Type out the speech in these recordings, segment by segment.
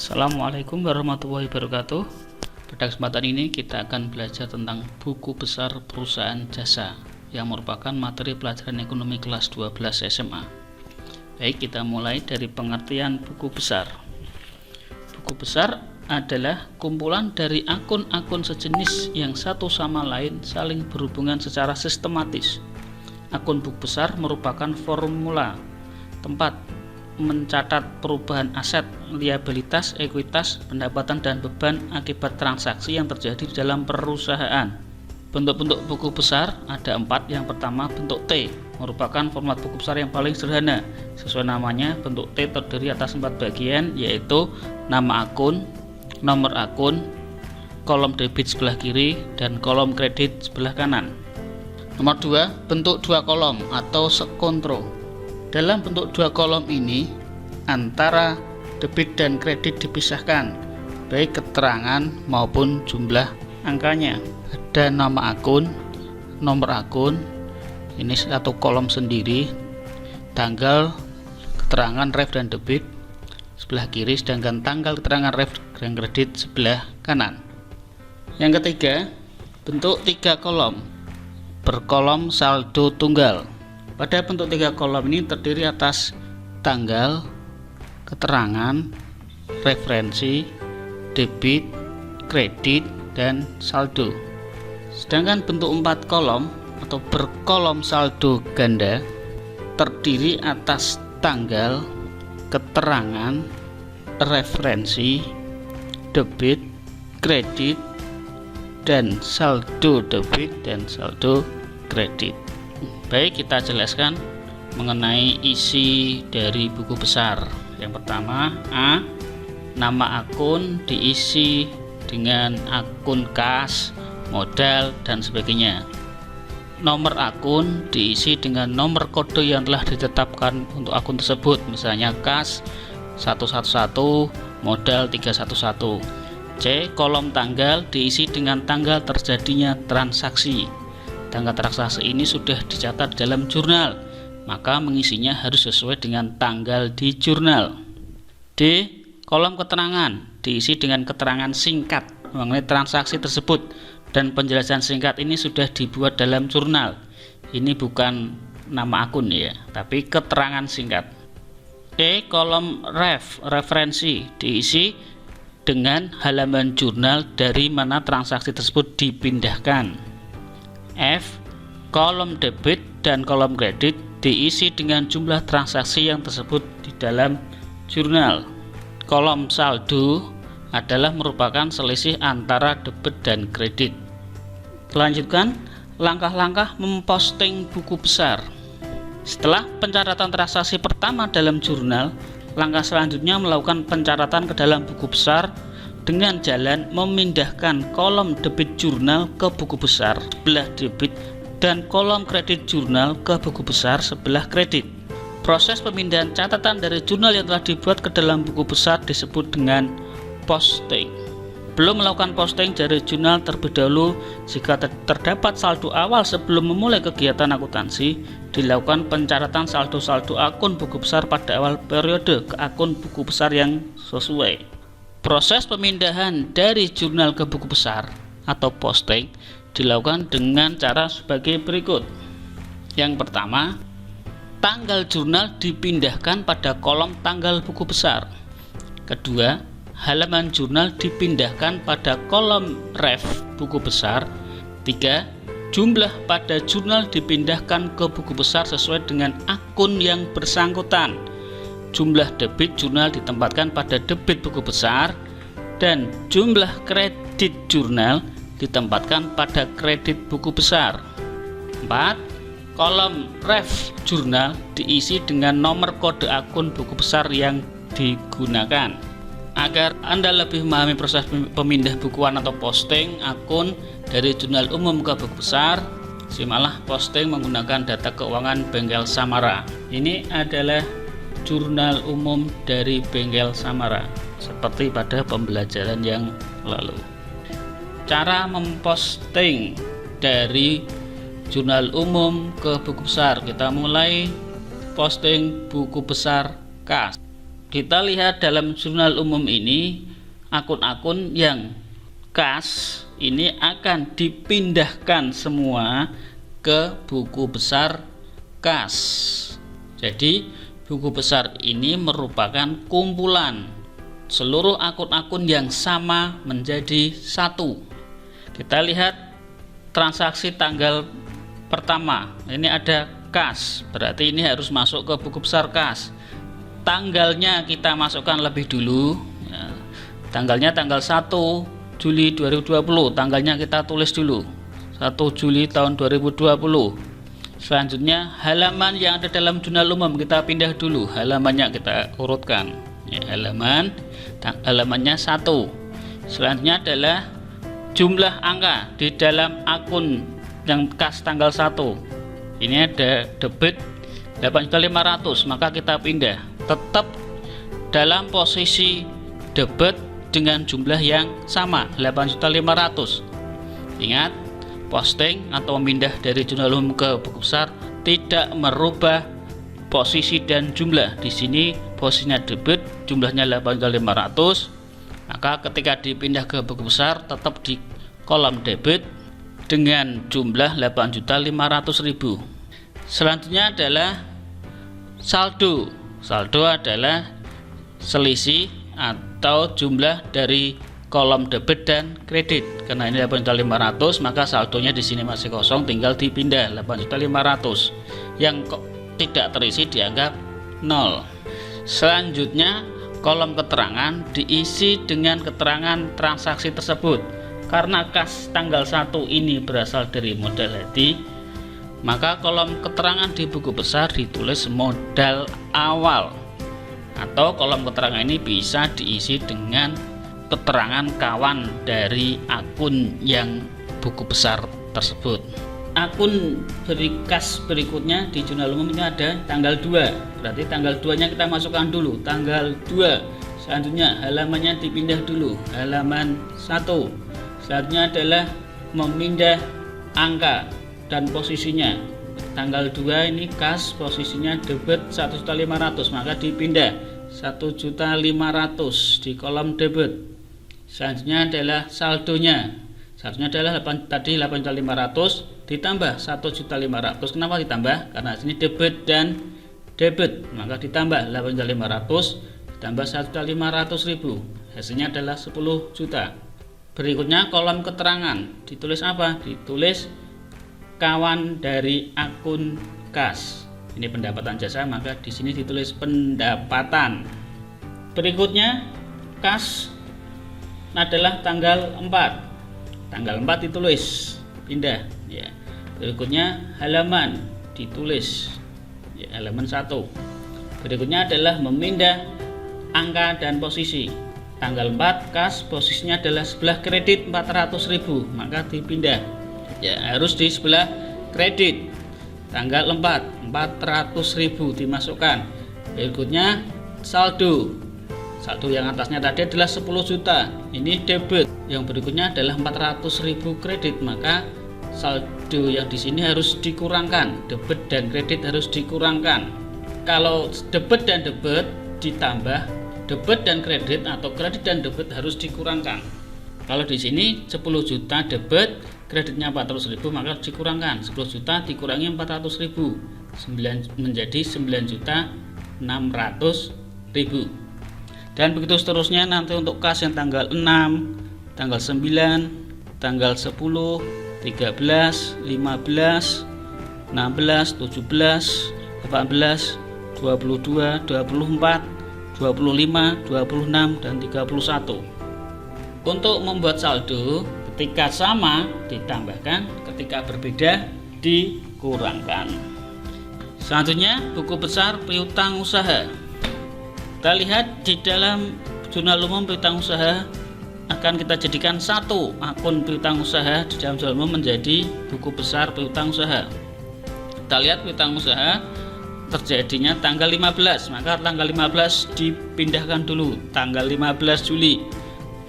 Assalamualaikum warahmatullahi wabarakatuh. Pada kesempatan ini kita akan belajar tentang buku besar perusahaan jasa yang merupakan materi pelajaran ekonomi kelas 12 SMA. Baik, kita mulai dari pengertian buku besar. Buku besar adalah kumpulan dari akun-akun sejenis yang satu sama lain saling berhubungan secara sistematis. Akun buku besar merupakan formula tempat mencatat perubahan aset, liabilitas, ekuitas, pendapatan, dan beban akibat transaksi yang terjadi di dalam perusahaan. Bentuk-bentuk buku besar ada 4. Yang pertama, bentuk T, merupakan format buku besar yang paling sederhana. Sesuai namanya, bentuk T terdiri atas 4 bagian, yaitu nama akun, nomor akun, kolom debit sebelah kiri, dan kolom kredit sebelah kanan. Nomor 2, bentuk 2 kolom atau sekontro. Dalam bentuk 2 kolom ini, antara debit dan kredit dipisahkan, baik keterangan maupun jumlah angkanya. Ada nama akun, nomor akun, ini satu kolom sendiri, tanggal, keterangan ref dan debit sebelah kiri, sedangkan tanggal keterangan ref dan kredit sebelah kanan. Yang ketiga, bentuk 3 kolom, berkolom saldo tunggal. Pada bentuk 3 kolom ini terdiri atas tanggal, keterangan, referensi, debit, kredit, dan saldo. Sedangkan bentuk 4 kolom atau berkolom saldo ganda terdiri atas tanggal, keterangan, referensi, debit, kredit, dan saldo debit dan saldo kredit. Baik, kita jelaskan mengenai isi dari buku besar. Yang pertama, A, nama akun diisi dengan akun kas, modal, dan sebagainya. Nomor akun diisi dengan nomor kode yang telah ditetapkan untuk akun tersebut, misalnya kas 111, modal 311. C, kolom tanggal diisi dengan tanggal terjadinya transaksi. Tanggal transaksi ini sudah dicatat dalam jurnal, maka mengisinya harus sesuai dengan tanggal di jurnal. D, kolom keterangan diisi dengan keterangan singkat mengenai transaksi tersebut, dan penjelasan singkat ini sudah dibuat dalam jurnal. Ini bukan nama akun ya, tapi keterangan singkat. E, kolom referensi diisi dengan halaman jurnal dari mana transaksi tersebut dipindahkan. F, kolom debit dan kolom kredit diisi dengan jumlah transaksi yang tersebut di dalam jurnal. Kolom saldo adalah merupakan selisih antara debit dan kredit. Lanjutkan langkah-langkah memposting buku besar. Setelah pencatatan transaksi pertama dalam jurnal, langkah selanjutnya melakukan pencatatan ke dalam buku besar dengan jalan memindahkan kolom debit jurnal ke buku besar sebelah debit dan kolom kredit jurnal ke buku besar sebelah kredit. Proses pemindahan catatan dari jurnal yang telah dibuat ke dalam buku besar disebut dengan posting. Belum melakukan posting dari jurnal terlebih dahulu, jika terdapat saldo awal sebelum memulai kegiatan akuntansi, dilakukan pencatatan saldo-saldo akun buku besar pada awal periode ke akun buku besar yang sesuai. Proses pemindahan dari jurnal ke buku besar atau posting dilakukan dengan cara sebagai berikut. Yang pertama, tanggal jurnal dipindahkan pada kolom tanggal buku besar. Kedua, halaman jurnal dipindahkan pada kolom ref buku besar. 3. Jumlah pada jurnal dipindahkan ke buku besar sesuai dengan akun yang bersangkutan. Jumlah debit jurnal ditempatkan pada debit buku besar, dan jumlah kredit jurnal ditempatkan pada kredit buku besar. 4. Kolom ref jurnal diisi dengan nomor kode akun buku besar yang digunakan. Agar Anda lebih memahami proses pemindah bukuan atau posting akun dari jurnal umum ke buku besar, simaklah posting menggunakan data keuangan Bengkel Samara. Ini adalah jurnal umum dari Bengkel Samara, seperti pada pembelajaran yang lalu. Cara memposting dari jurnal umum ke buku besar, kita mulai posting buku besar kas. kita lihat dalam jurnal umum ini, akun-akun yang kas ini akan dipindahkan semua ke buku besar kas. Jadi buku besar ini merupakan kumpulan seluruh akun-akun yang sama menjadi satu. Kita lihat transaksi tanggal pertama, ini ada kas, berarti ini harus masuk ke buku besar kas. Tanggalnya kita masukkan lebih dulu ya. Tanggalnya tanggal 1 Juli 2020, tanggalnya kita tulis dulu 1 Juli tahun 2020. Selanjutnya halaman yang ada dalam jurnal umum kita pindah dulu, halamannya kita urutkan ya, halamannya 1. Selanjutnya adalah jumlah angka di dalam akun yang kas tanggal 1. Ini ada debit 8.500.000, maka kita pindah tetap dalam posisi debit dengan jumlah yang sama 8.500.000. Ingat, posting atau pindah dari jurnal umum ke buku besar tidak merubah posisi dan jumlah. Di sini posisinya debit, jumlahnya 8.500.000, maka ketika dipindah ke buku besar tetap di kolom debit dengan jumlah 8.500.000. Selanjutnya adalah saldo. Saldo adalah selisih atau jumlah dari kolom debit dan kredit. Karena ini 8.500.000, maka saldonya di sini masih kosong, tinggal dipindah 8.500.000. Yang tidak terisi dianggap 0. Selanjutnya kolom keterangan diisi dengan keterangan transaksi tersebut. Karena kas tanggal 1 ini berasal dari modal hati, maka kolom keterangan di buku besar ditulis modal awal, atau kolom keterangan ini bisa diisi dengan keterangan kawan dari akun yang buku besar tersebut. Akun kas berikutnya di jurnal umum ini ada tanggal 2, berarti tanggal 2 nya kita masukkan dulu, tanggal 2. Selanjutnya halamannya dipindah dulu, halaman 1. Selanjutnya adalah memindah angka dan posisinya. Tanggal 2 ini kas, posisinya debit 1.500.000, maka dipindah 1.500.000 di kolom debit. Selanjutnya adalah saldonya. Saldonya adalah tadi 8.500.000 ditambah 1.500.000. Kenapa ditambah? Karena sini debit dan debit, maka ditambah 8.500.000 ditambah 1.500.000. Hasilnya adalah 10 juta. Berikutnya kolom keterangan, ditulis apa? Ditulis kawan dari akun kas. Ini pendapatan jasa, maka di sini ditulis pendapatan. Berikutnya kas adalah tanggal 4. Tanggal 4 ditulis, pindah ya. Berikutnya halaman ditulis ya, halaman 1. Berikutnya adalah memindah angka dan posisi. Tanggal 4 kas, posisinya adalah sebelah kredit 400.000, maka dipindah ya, harus di sebelah kredit. Tanggal 4 400.000 dimasukkan. Berikutnya saldo. Saldo yang atasnya tadi adalah 10 juta, ini debit. Yang berikutnya adalah 400.000 kredit, maka saldo yang di sini harus dikurangkan. Debit dan kredit harus dikurangkan. Kalau debit dan debit ditambah, debit dan kredit atau kredit dan debit harus dikurangkan. Kalau di sini 10 juta debit, kreditnya 400.000, maka dikurangkan 10 juta dikurangi 400.000 menjadi 9.600.000. Dan begitu seterusnya. Nanti untuk kas yang tanggal 6, tanggal 9, tanggal 10, 13, 15, 16, 17, 18, 22, 24, 25, 26, dan 31. Untuk membuat saldo, ketika sama ditambahkan, ketika berbeda dikurangkan. Selanjutnya buku besar piutang usaha. Kita lihat di dalam jurnal umum piutang usaha akan kita jadikan satu akun piutang usaha di dalam jurnal umum menjadi buku besar piutang usaha. Kita lihat piutang usaha terjadinya tanggal 15, maka tanggal 15 dipindahkan dulu, tanggal 15 Juli.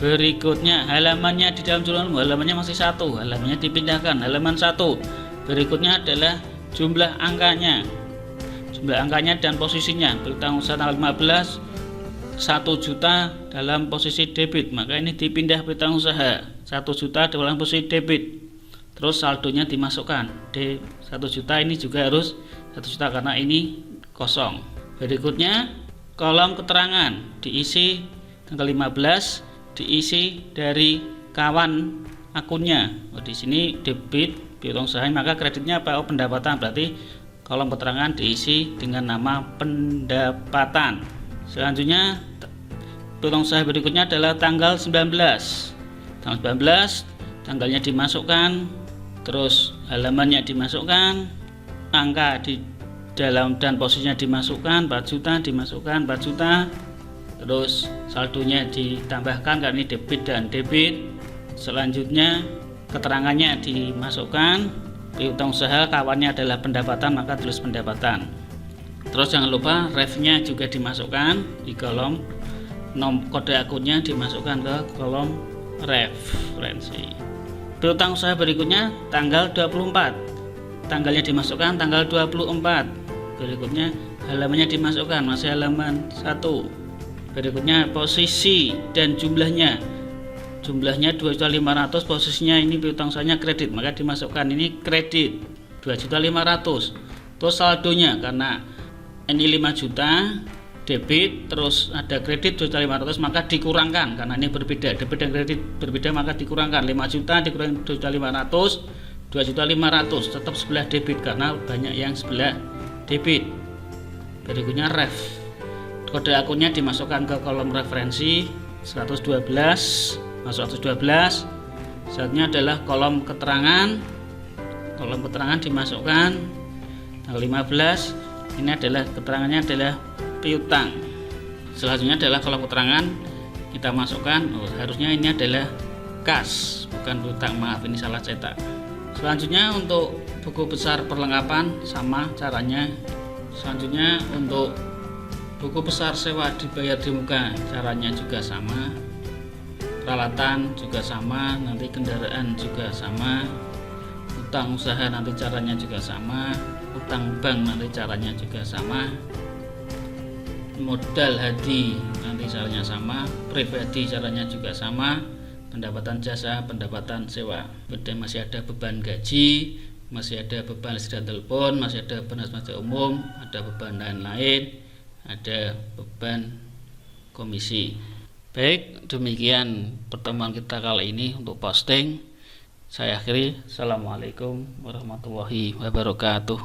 Berikutnya halamannya di dalam jurnal umum, halamannya masih 1, halamannya dipindahkan, halaman 1. Berikutnya adalah jumlah angkanya dan posisinya. Piutang usaha tanggal 15 1 juta dalam posisi debit, maka ini dipindah piutang usaha 1 juta dalam posisi debit, terus saldonya dimasukkan di 1 juta, ini juga harus 1 juta karena ini kosong. Berikutnya kolom keterangan diisi tanggal 15, diisi dari kawan akunnya. Di sini debit piutang usaha, maka kreditnya apa? Pendapatan, berarti kolom keterangan diisi dengan nama pendapatan. Selanjutnya piutang usaha berikutnya adalah tanggal 19. Tanggal 19 tanggalnya dimasukkan, terus halamannya dimasukkan, angka di dalam dan posisinya dimasukkan 4 juta, dimasukkan 4 juta, terus saldonya ditambahkan karena ini debit dan debit. Selanjutnya keterangannya dimasukkan, piutang usaha kawannya adalah pendapatan, maka tulis pendapatan. Terus jangan lupa ref-nya juga dimasukkan di kolom, kode akunnya dimasukkan ke kolom referensi. Piutang usaha berikutnya tanggal 24, tanggalnya dimasukkan tanggal 24. Berikutnya halamannya dimasukkan, masih halaman 1. Berikutnya posisi dan jumlahnya 2.500.000, posisinya ini piutang usahanya kredit, maka dimasukkan ini kredit 2.500.000. Terus saldonya karena ini 5 juta debit, terus ada kredit 2.500.000, maka dikurangkan karena ini berbeda, debit dan kredit berbeda, maka dikurangkan 5 juta dikurangi 2.500.000, 2.500.000, tetap sebelah debit karena banyak yang sebelah debit. Berikutnya ref, kode akunnya dimasukkan ke kolom referensi 112, masuk 112. Selanjutnya adalah kolom keterangan dimasukkan tanggal 15. Ini adalah keterangannya adalah piutang. Selanjutnya adalah kolom keterangan kita masukkan, harusnya ini adalah kas, bukan piutang, maaf ini salah cetak. Selanjutnya untuk buku besar perlengkapan sama caranya. Selanjutnya untuk buku besar sewa dibayar di muka, caranya juga sama, peralatan juga sama, nanti kendaraan juga sama, utang usaha nanti caranya juga sama, utang bank nanti caranya juga sama, modal hadi nanti caranya sama, pribadi caranya juga sama, pendapatan jasa, pendapatan sewa. Kemudian masih ada beban gaji, masih ada beban listrik telepon, masih ada beban asuransi umum, ada beban lain-lain, ada beban komisi. Baik, demikian pertemuan kita kali ini untuk posting. Saya akhiri. Assalamualaikum warahmatullahi wabarakatuh.